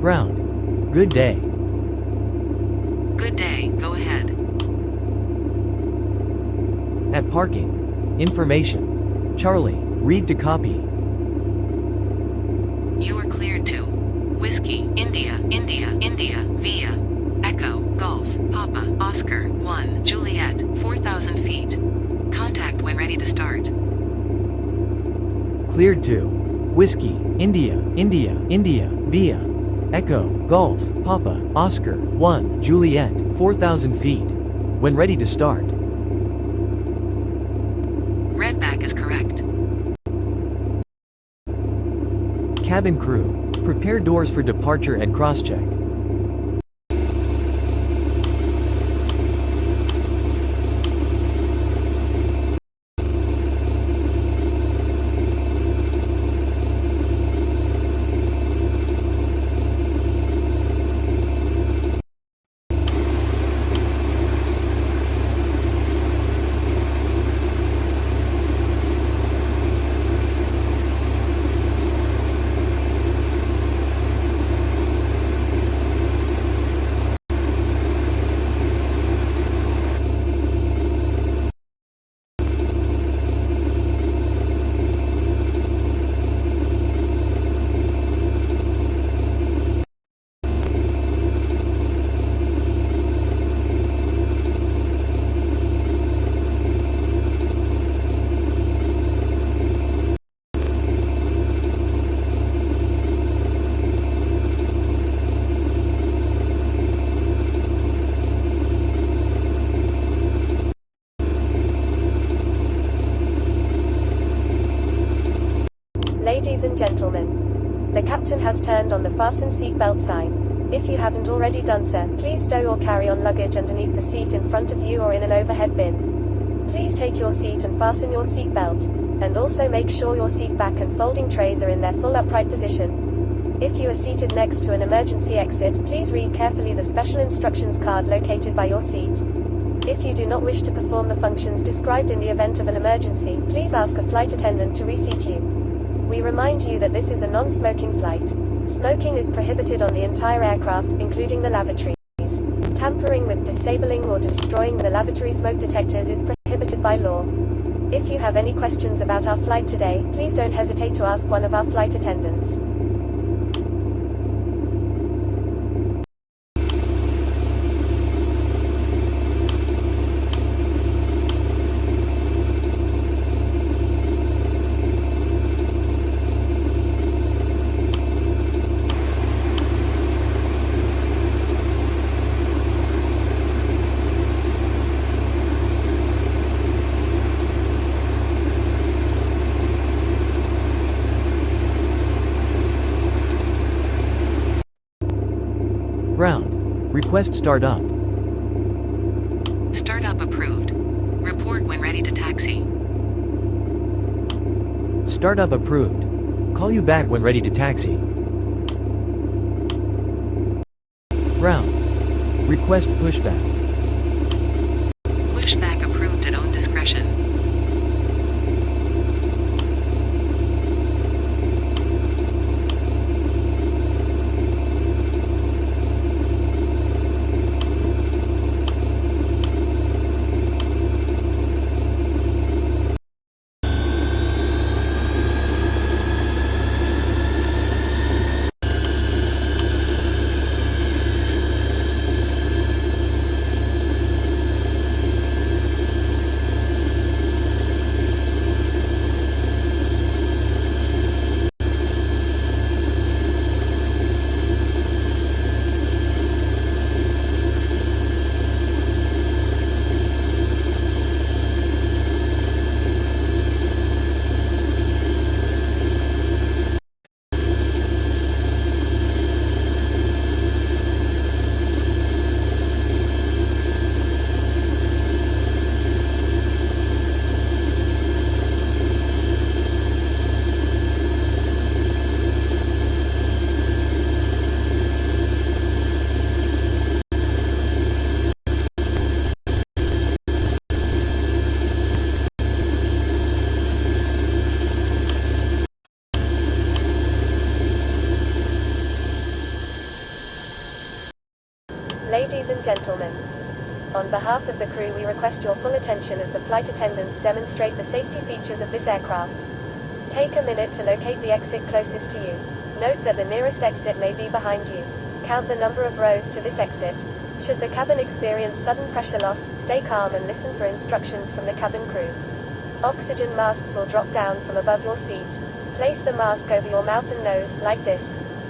Ground. Good day. Good day, go ahead. At parking. Information. Charlie, read to copy. You are cleared to Whiskey, India, India, India, via Echo, Golf, Papa, Oscar, 1, Juliet, 4,000 feet. Contact when ready to start. Cleared to Whiskey, India, India, India, via Echo, Golf, Papa, Oscar, 1, Juliet, 4,000 feet. When ready to start. Redback is correct. Cabin crew, prepare doors for departure and cross-check. Ladies and gentlemen, the captain has turned on the fasten seatbelt sign. If you haven't already done so, please stow or carry on luggage underneath the seat in front of you or in an overhead bin. Please take your seat and fasten your seatbelt, and also make sure your seat back and folding trays are in their full upright position. If you are seated next to an emergency exit, please read carefully the special instructions card located by your seat. If you do not wish to perform the functions described in the event of an emergency, please ask a flight attendant to reseat you. We remind you that this is a non-smoking flight. Smoking is prohibited on the entire aircraft, including the lavatories. Tampering with, disabling or destroying the lavatory smoke detectors is prohibited by law. If you have any questions about our flight today, please don't hesitate to ask one of our flight attendants. Ground. Request startup. Startup approved. Report when ready to taxi. Startup approved. Call you back when ready to taxi. Ground. Request pushback. Pushback approved at own discretion. Ladies and gentlemen, on behalf of the crew, we request your full attention as the flight attendants demonstrate the safety features of this aircraft. Take a minute to locate the exit closest to you. Note that the nearest exit may be behind you. Count the number of rows to this exit. Should the cabin experience sudden pressure loss, stay calm and listen for instructions from the cabin crew. Oxygen masks will drop down from above your seat. Place the mask over your mouth and nose, like this.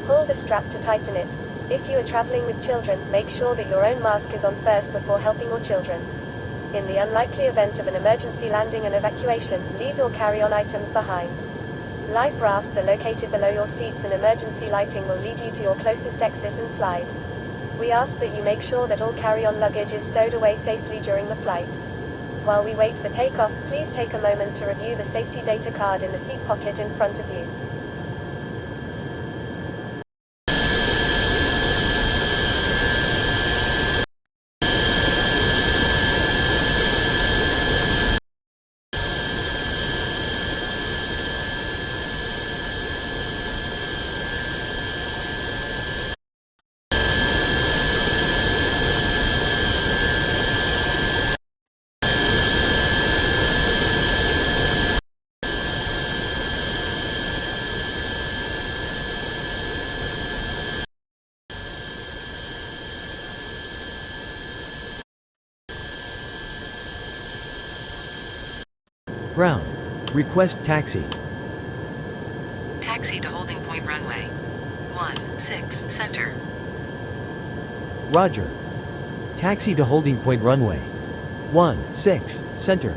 Pull the strap to tighten it. If you are traveling with children, make sure that your own mask is on first before helping your children. In the unlikely event of an emergency landing and evacuation, leave your carry-on items behind. Life rafts are located below your seats and emergency lighting will lead you to your closest exit and slide. We ask that you make sure that all carry-on luggage is stowed away safely during the flight. While we wait for takeoff, please take a moment to review the safety data card in the seat pocket in front of you. Ground. Request taxi. Taxi to holding point runway 16 center. Roger. Taxi to holding point runway 16 center.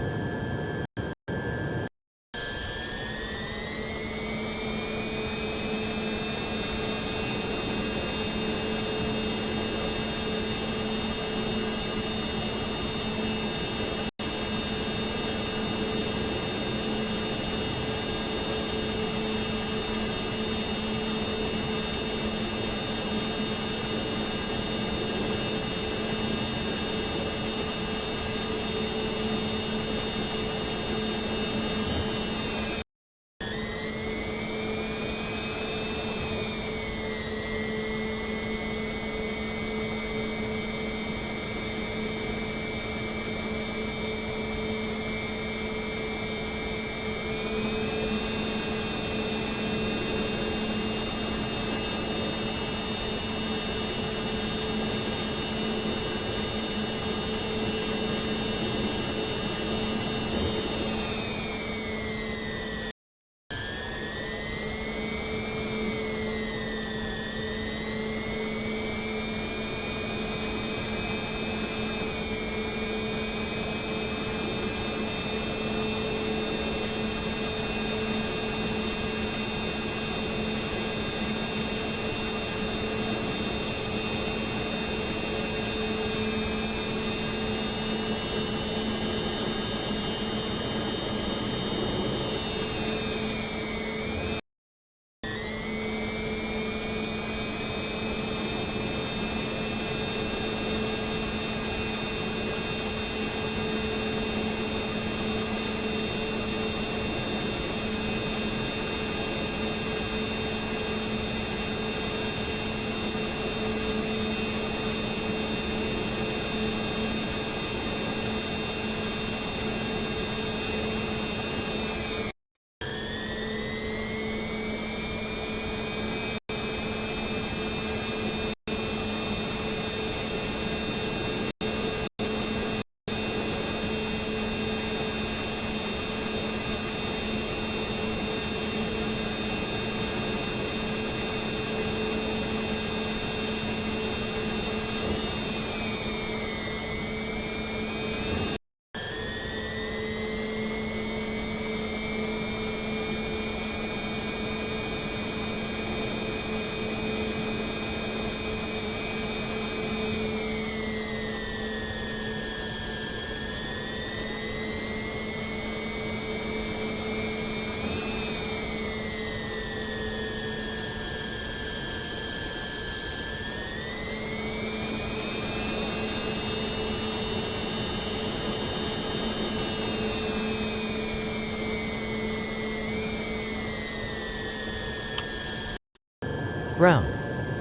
Ground.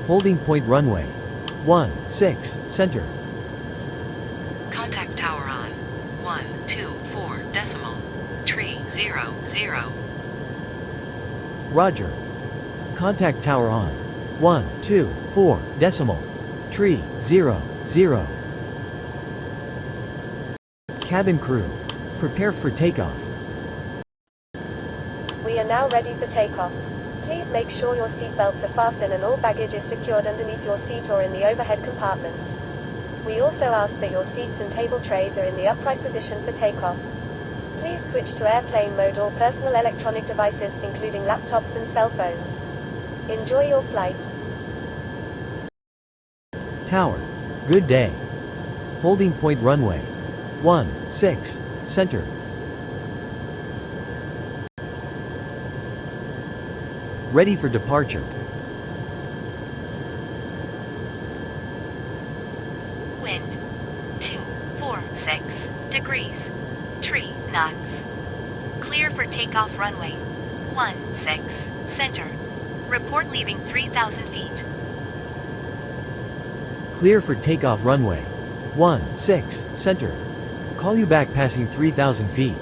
Holding point runway 16, center. Contact tower on 124 decimal 300. Roger. Contact tower on 124 decimal 300. Cabin crew, prepare for takeoff. We are now ready for takeoff. Please make sure your seat belts are fastened and all baggage is secured underneath your seat or in the overhead compartments. We also ask that your seats and table trays are in the upright position for takeoff. Please switch to airplane mode or personal electronic devices, including laptops and cell phones. Enjoy your flight. Tower, good day. Holding point runway 16, center. Ready for departure. Wind 246 degrees 3 knots. Clear for takeoff runway 16 center. Report leaving 3,000 feet. Clear for takeoff runway 16, center. Call you back passing 3,000 feet.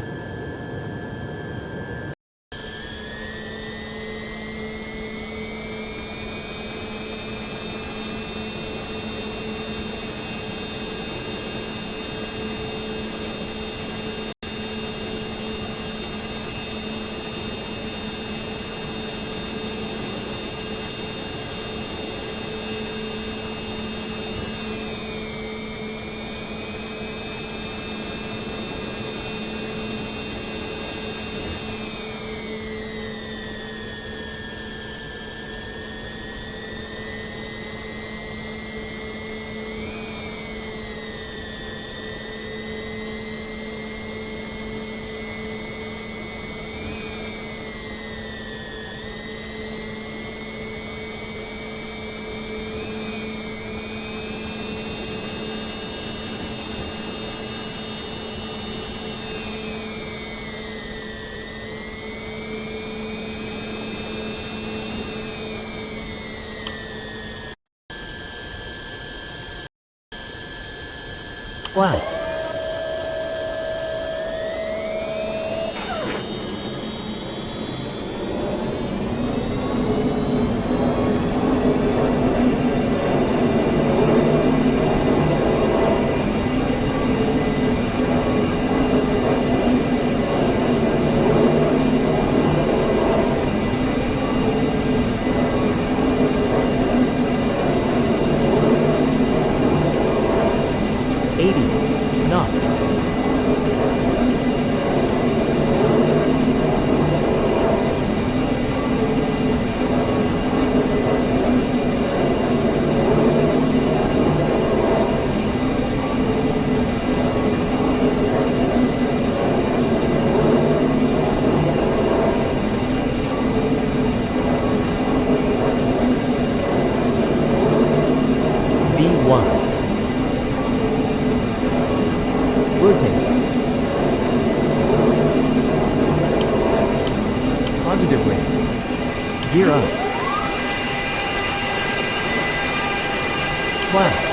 Flaps. Rotate. Positive rate. Gear up. Flaps.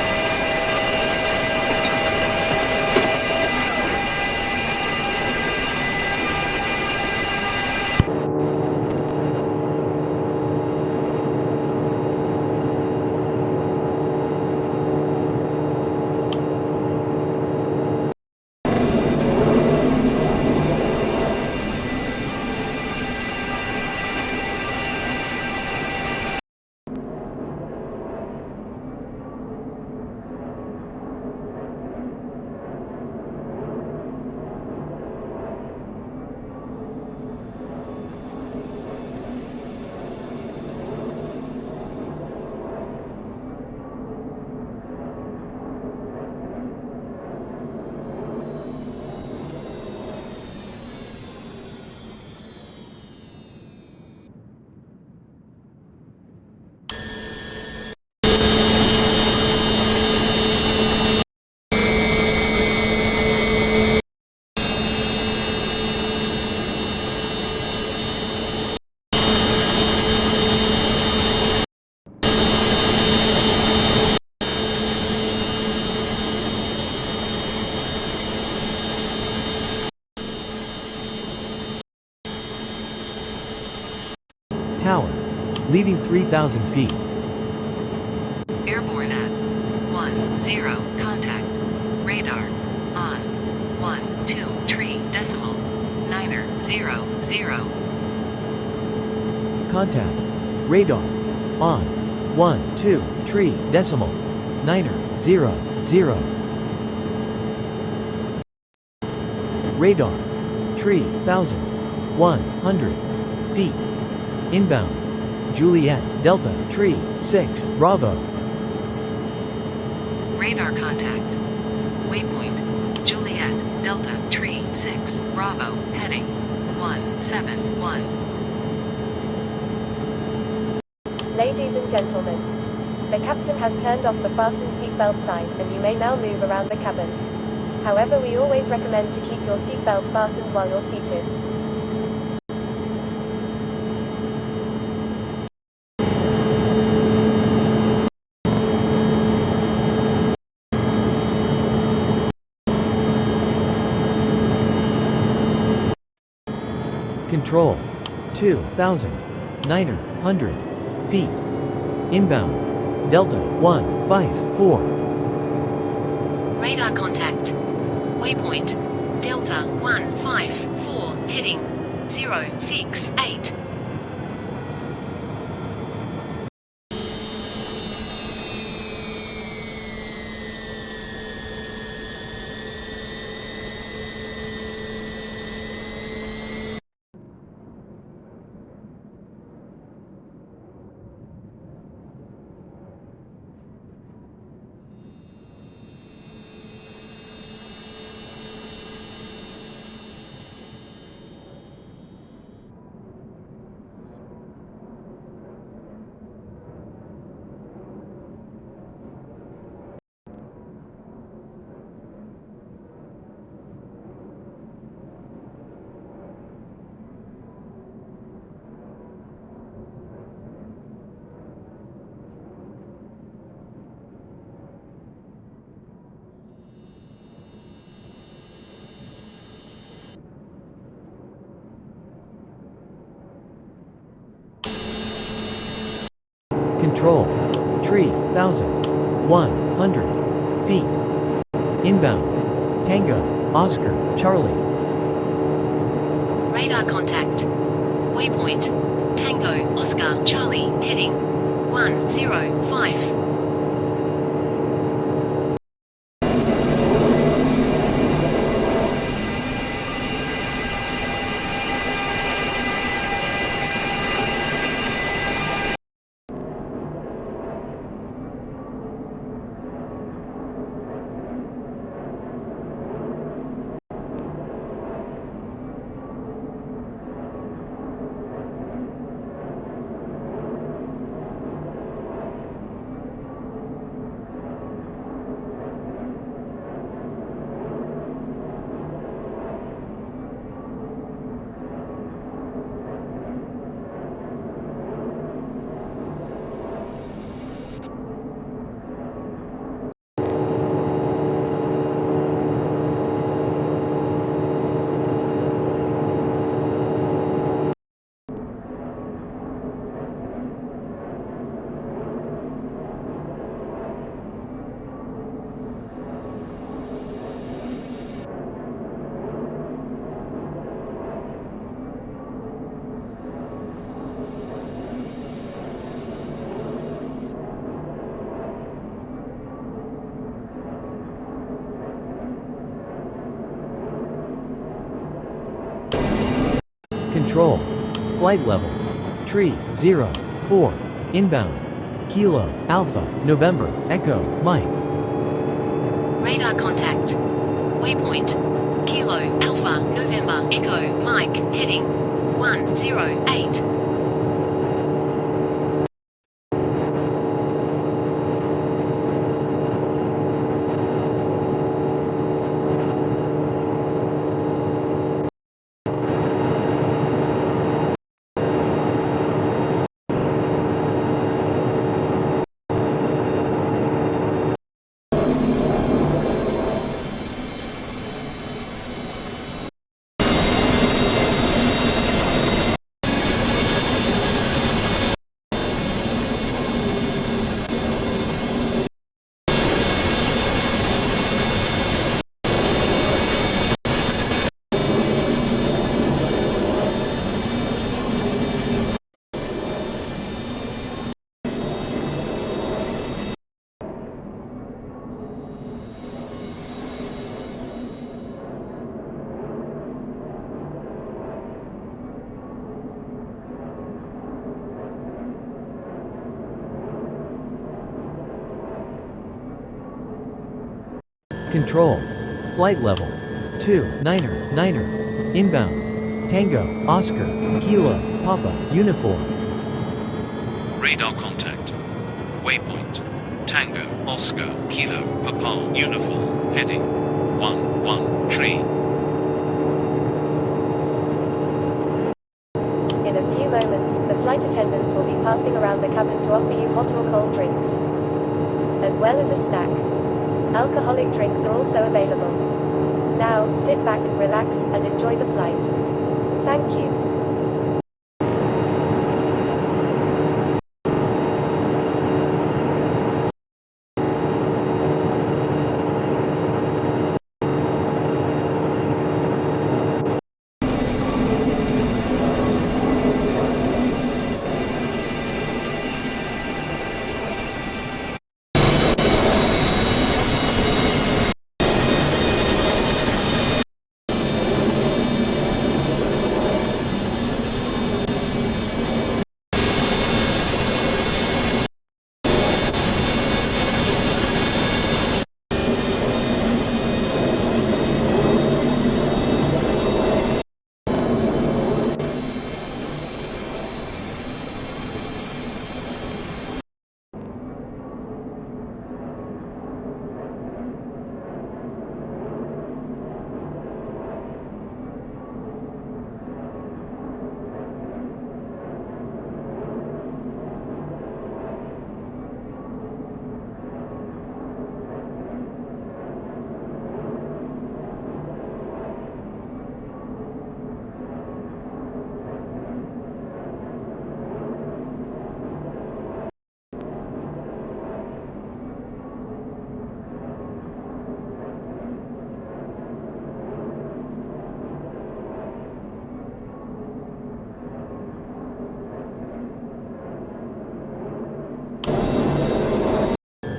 Tower. Leaving 3,000 feet. Airborne at 10. Contact. Radar. On. 123.900. Contact. Radar. On. 123.900. Radar. 3,100 feet. Inbound. Juliet Delta Tree 6 Bravo. Radar contact. Waypoint. Juliet Delta Tree 6 Bravo. Heading 171. Ladies and gentlemen, the captain has turned off the fasten seatbelt sign and you may now move around the cabin. However, we always recommend to keep your seatbelt fastened while you're seated. Control. 2,900 feet. Inbound. Delta 154. Radar contact. Waypoint. Delta 154. Heading 068. Control. 3,100 feet. Inbound. Tango. Oscar. Charlie. Radar contact. Waypoint. Tango, Oscar, Charlie, heading 105. Control. Flight level. 304. Inbound. Kilo. Alpha. November. Echo. Mike. Radar contact. Waypoint. Kilo, Alpha, November, Echo, Mike, heading 108. Control. Flight level 299er. Inbound. Tango, Oscar, Kilo, Papa, Uniform. Radar contact. Waypoint. Tango, Oscar, Kilo, Papa, Uniform. Heading 113. In a few moments, the flight attendants will be passing around the cabin to offer you hot or cold drinks, as well as a snack. Alcoholic drinks are also available. Now, sit back, relax, and enjoy the flight. Thank you.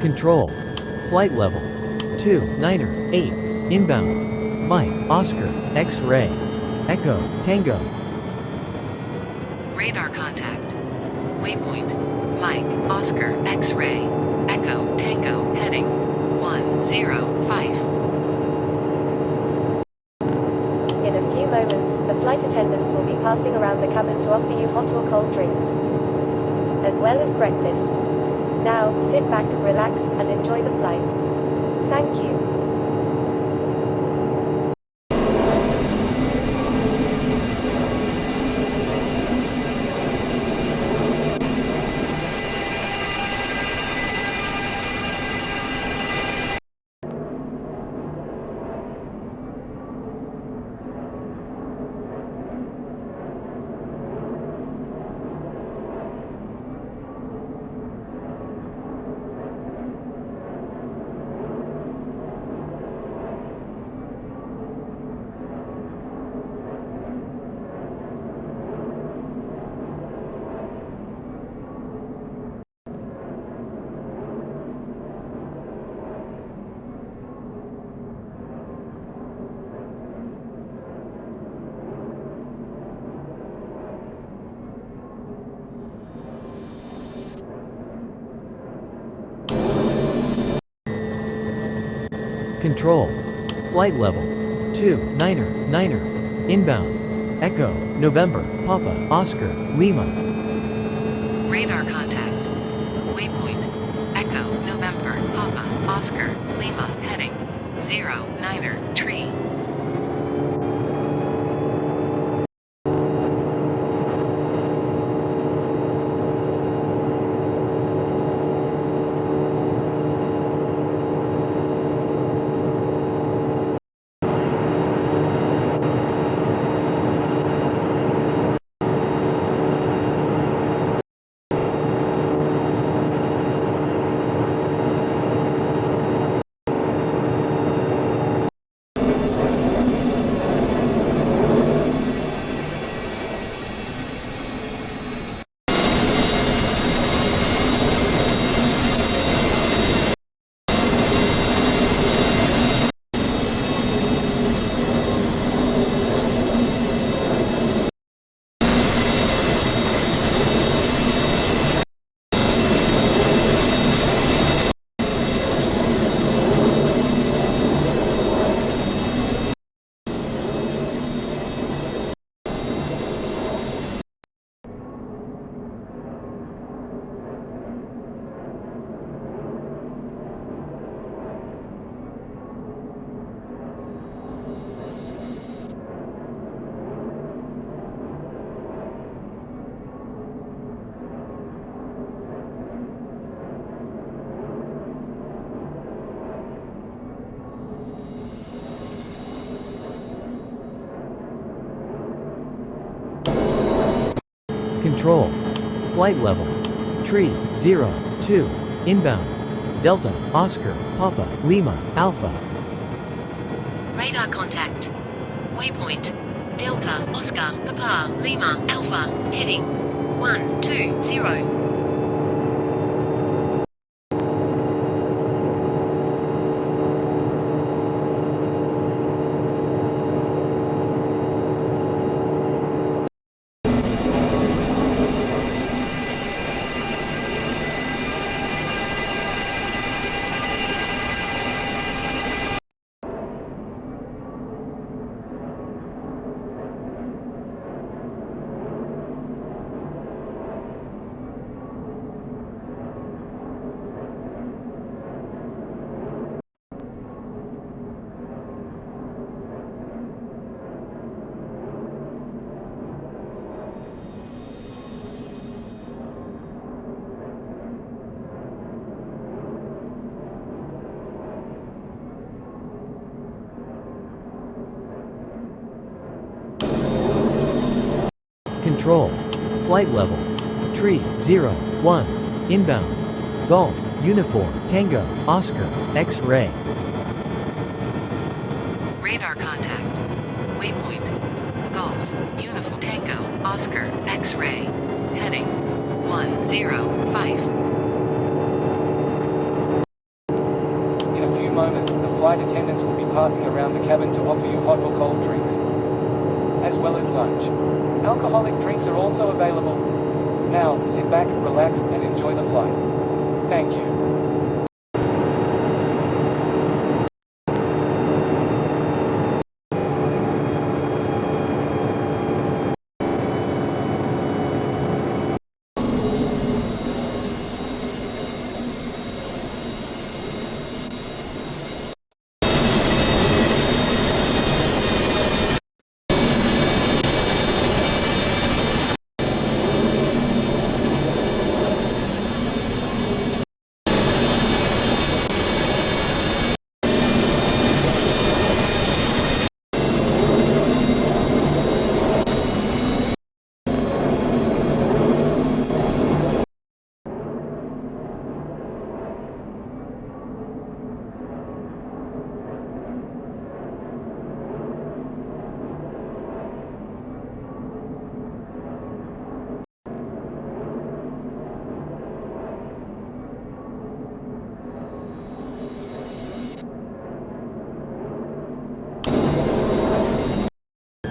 Control. Flight level 298. Inbound. Mike, Oscar, X-Ray. Echo, Tango. Radar contact. Waypoint. Mike, Oscar, X-Ray. Echo, Tango, heading 105. In a few moments, the flight attendants will be passing around the cabin to offer you hot or cold drinks, as well as breakfast. Now, sit back, relax, and enjoy the flight. Thank you. Control. Flight level 299er. Inbound. Echo, November, Papa, Oscar, Lima. Radar contact. Waypoint. Echo, November, Papa, Oscar, Lima, heading 09er tree. Control. Flight level. Tree 02. Inbound. Delta, Oscar, Papa, Lima, Alpha. Radar contact. Waypoint. Delta, Oscar, Papa, Lima, Alpha. Heading 120. Control. Flight level. Tree 01. Inbound. Golf, Uniform, Tango, Oscar, X-Ray. Radar contact. Waypoint. Golf, Uniform, Tango, Oscar, X-Ray. Heading 105. In a few moments, the flight attendants will be passing around the cabin to offer you hot or cold drinks, as well as lunch. Alcoholic drinks are also available. Now, sit back, relax, and enjoy the flight. Thank you.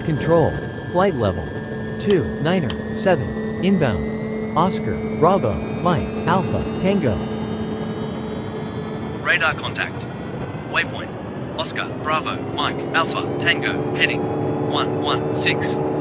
Control. Flight level. 297. Inbound. Oscar, Bravo, Mike, Alpha, Tango. Radar contact. Waypoint. Oscar, Bravo, Mike, Alpha, Tango. Heading 116.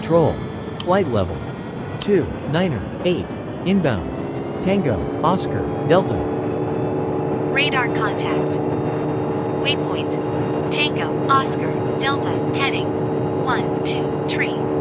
Control. Flight level. 298. Inbound. Tango, Oscar, Delta. Radar contact. Waypoint. Tango, Oscar, Delta, heading 123.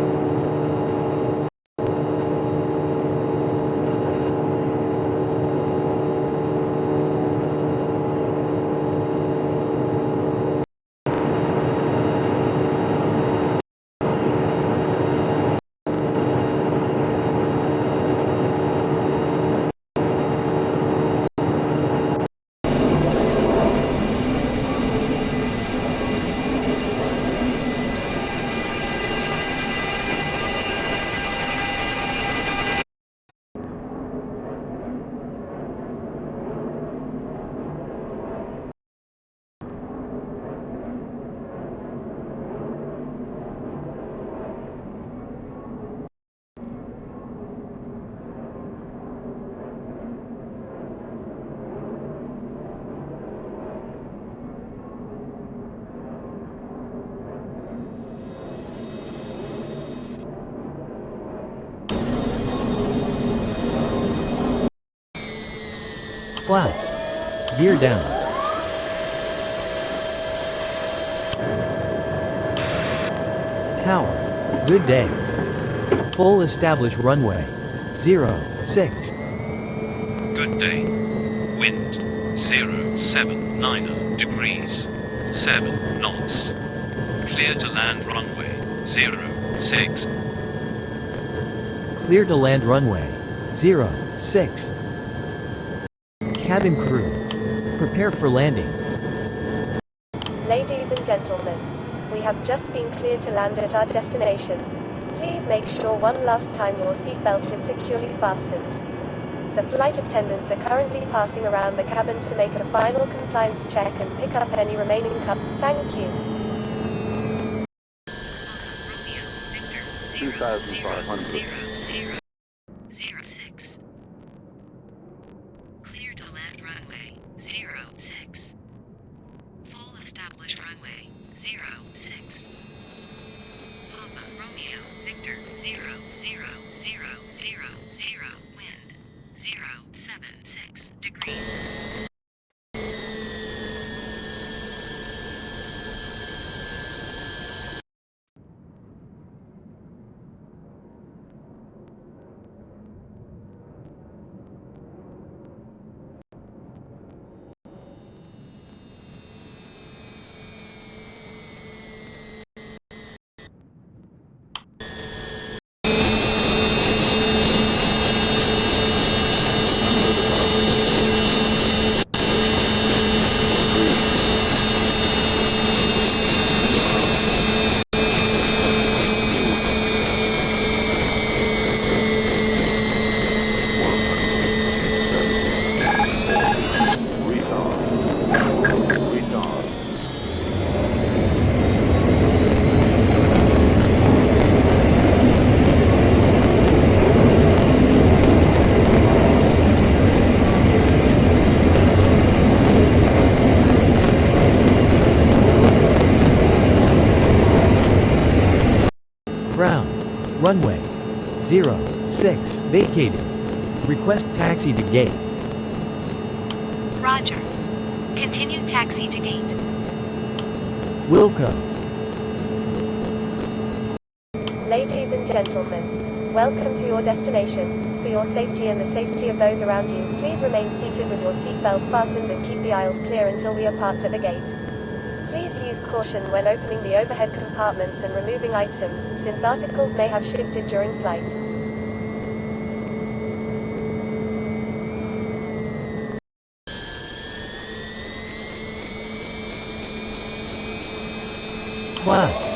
Flaps. Gear down. Tower. Good day. Full established runway. 06. Good day. Wind 079 degrees. 7 knots. Clear to land runway 06. Clear to land runway. 06. Cabin crew. Prepare for landing. Ladies and gentlemen, we have just been cleared to land at our destination. Please make sure one last time your seatbelt is securely fastened. The flight attendants are currently passing around the cabin to make a final compliance check and pick up any remaining Thank you. Romeo, Victor, 2,500. 06. Clear to land runway 06. Full established runway 06. Papa Romeo, Victor 00000, wind 076 degrees. Ground. Runway. 06. Vacated. Request taxi to gate. Roger. Continue taxi to gate. Wilco. Ladies and gentlemen, welcome to your destination. For your safety and the safety of those around you, please remain seated with your seatbelt fastened and keep the aisles clear until we are parked at the gate. Please use caution when opening the overhead compartments and removing items, since articles may have shifted during flight. Class.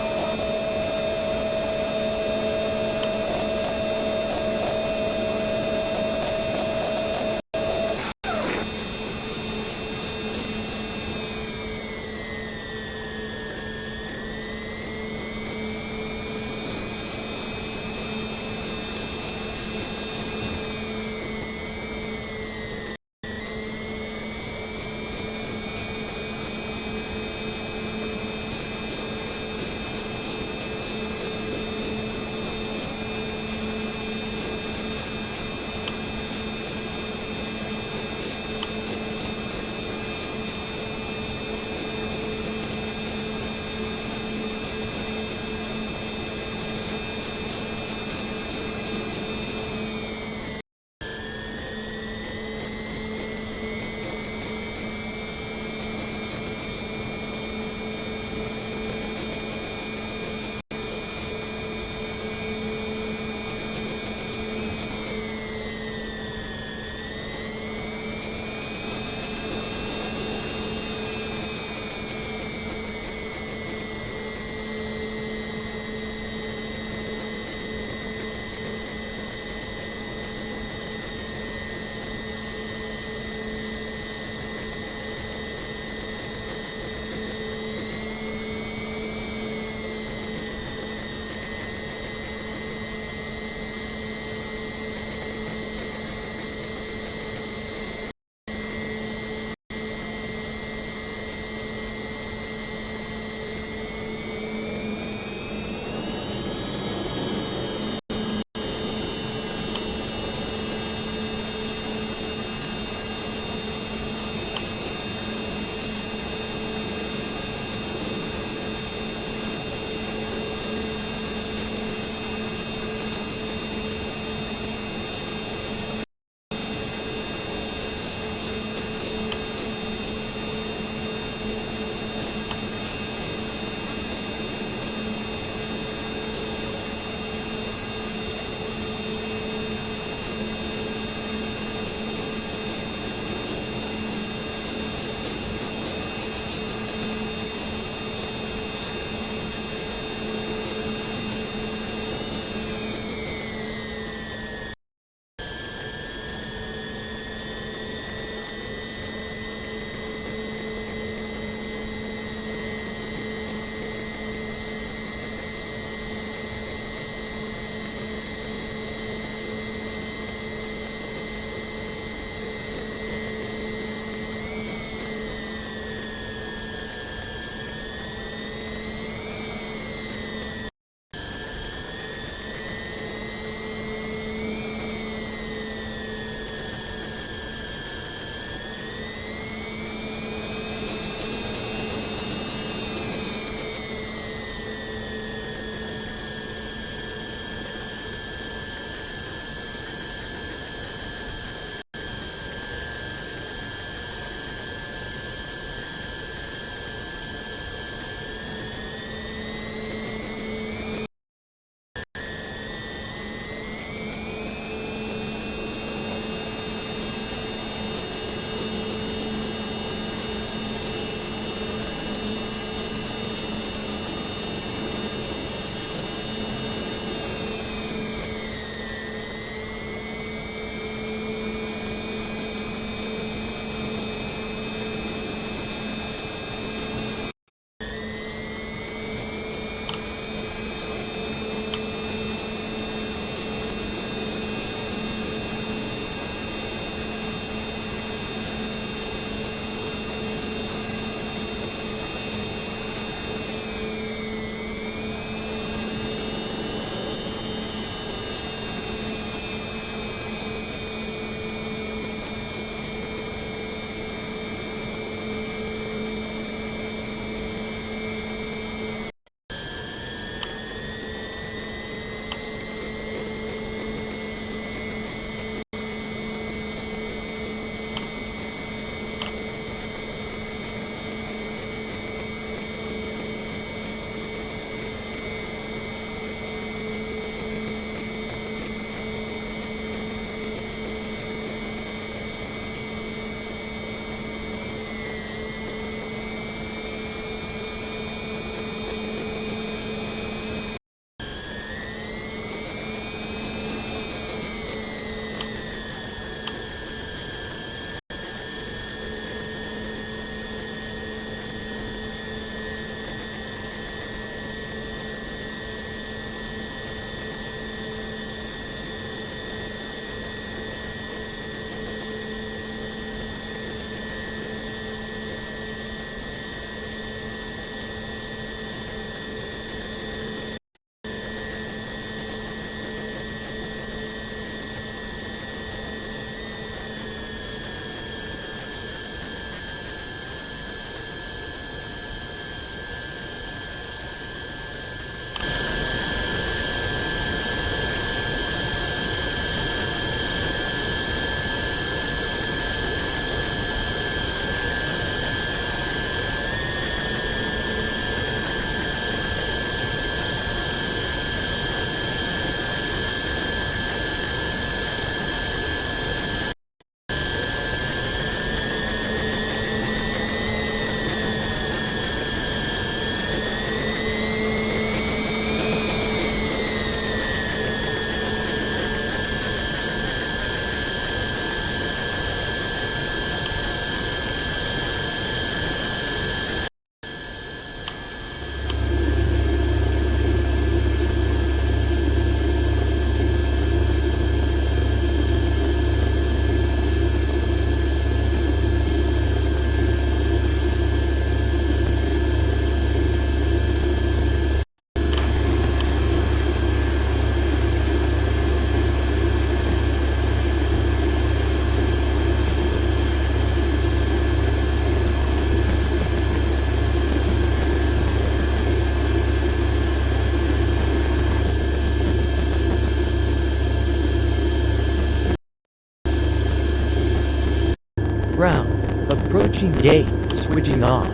ground. Approaching gate, switching off.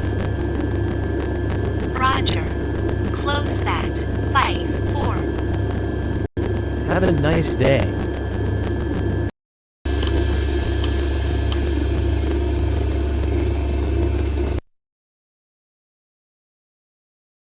Roger. Close that. 5-4. Have a nice day.